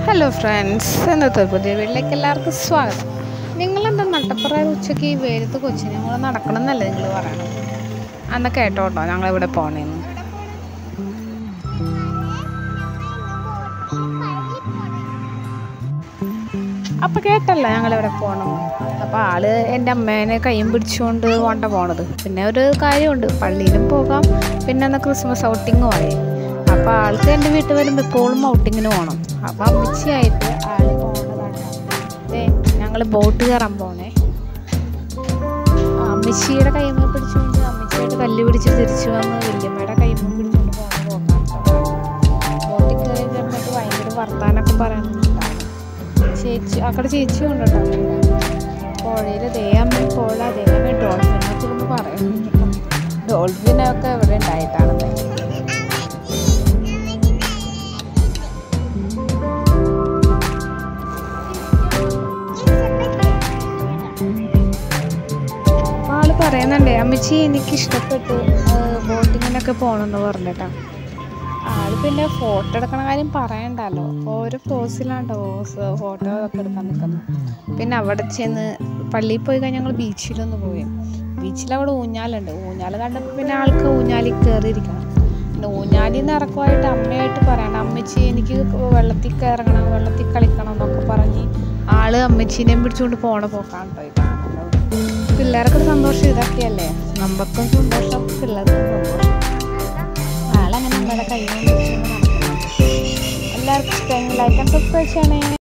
Hello friends, ഇന്നത്തെ പുതിയ വീട്ടിലേക്ക് എല്ലാവർക്കും സ്വാഗതം. നിങ്ങളെന്താ നട്ടപ്പുറ ഉച്ചയ്ക്ക് ഈ വെയിലത്ത് കൊച്ചിനെ ഞങ്ങൾ നടക്കണം എന്നല്ലേ നിങ്ങൾ പറയണം? അന്ന് കേട്ടോട്ടോ ഞങ്ങളിവിടെ പോണേന്ന്. അപ്പം കേട്ടല്ല ഞങ്ങളിവിടെ പോകണം. അപ്പോൾ ആള് എൻ്റെ അമ്മേനെ കയ്യും പിടിച്ചുകൊണ്ട് കൊണ്ട പോണത്. പിന്നെ ഒരു കാര്യമുണ്ട്, പള്ളിയിലും പോകാം, പിന്നെ അന്ന് ക്രിസ്മസ് ഔട്ടിങ്ങും ആയി. അപ്പോൾ ആൾക്ക് എൻ്റെ വീട്ടിൽ വരുമ്പോൾ എപ്പോഴും ഔട്ടിങ്ങിന് പോകണം. അപ്പോൾ അമ്മച്ചിയായിട്ട് ആൾ പോകുന്നതാണ്. അതെ, ഞങ്ങൾ ബോട്ട് കയറാൻ പോണേ. അമ്മച്ചിയുടെ കൈമ പിടിച്ചുകൊണ്ട് അമ്മച്ചിയായിട്ട് കല്ല് പിടിച്ച് തിരിച്ചു വന്ന് വല്യമ്മയുടെ കൈമ പിടിച്ചുകൊണ്ട് പോകാൻ ബോട്ടിൽ കയറി ചേർന്നിട്ട് ഭയങ്കര വർത്താനൊക്കെ പറയാനുണ്ടാവും. ചേച്ചി കൊണ്ടുണ്ടോ പുഴയിൽ ദേ അമ്മ പോള അതേപോലെ ഡോൾഫിനൊക്കെ ഒന്ന് പറയുന്നുണ്ട്. ഡോൾഫിനൊക്കെ ഇവിടെ ഉണ്ടായിട്ടാണെന്ന്. ആള് പറയുന്നുണ്ടേ, അമ്മച്ചി എനിക്ക് ഇഷ്ടപ്പെട്ടു ബോട്ടിങ്ങിനൊക്കെ പോകണമെന്ന് പറഞ്ഞിട്ടാ. ആള് പിന്നെ ഫോട്ടോ എടുക്കണ കാര്യം പറയണ്ടല്ലോ, ഓരോ പോസിലാണ്ടോ ഫോട്ടോ ഒക്കെ എടുക്കാൻ നിൽക്കുന്നത്. പിന്നെ അവിടെ ചെന്ന് പള്ളിയിൽ പോയി കഴിഞ്ഞാൽ ഞങ്ങൾ ബീച്ചിലൊന്ന് പോയി. ബീച്ചിൽ അവിടെ ഊഞ്ഞാലുണ്ട്. ഊഞ്ഞാൽ കണ്ടപ്പോൾ പിന്നെ ആൾക്ക് ഊഞ്ഞാലിൽ കയറിയിരിക്കണം. പിന്നെ ഊഞ്ഞാലിൽ നിന്ന് ഇറക്കുമായിട്ട് അമ്മയായിട്ട് പറയണം, അമ്മച്ചി എനിക്ക് വെള്ളത്തിൽ കയറണം, വെള്ളത്തിൽ കളിക്കണം എന്നൊക്കെ പറഞ്ഞ് ആള് അമ്മച്ചീനെയും പിടിച്ചുകൊണ്ട് പോണ പോക്കാണ് കേട്ടോ. ഇതാണ് പിള്ളേർക്കൊരു സന്തോഷം. ഇതൊക്കെയല്ലേ നമുക്കും സന്തോഷം, പിള്ളേർക്കും സന്തോഷം. ആളങ്ങനെ നമ്മുടെ കയ്യിൽ എല്ലാവർക്കും ഇഷ്ടമായി. ലൈക്ക് ആൻഡ് സബ്സ്ക്രൈബ് ചെയ്യണേ.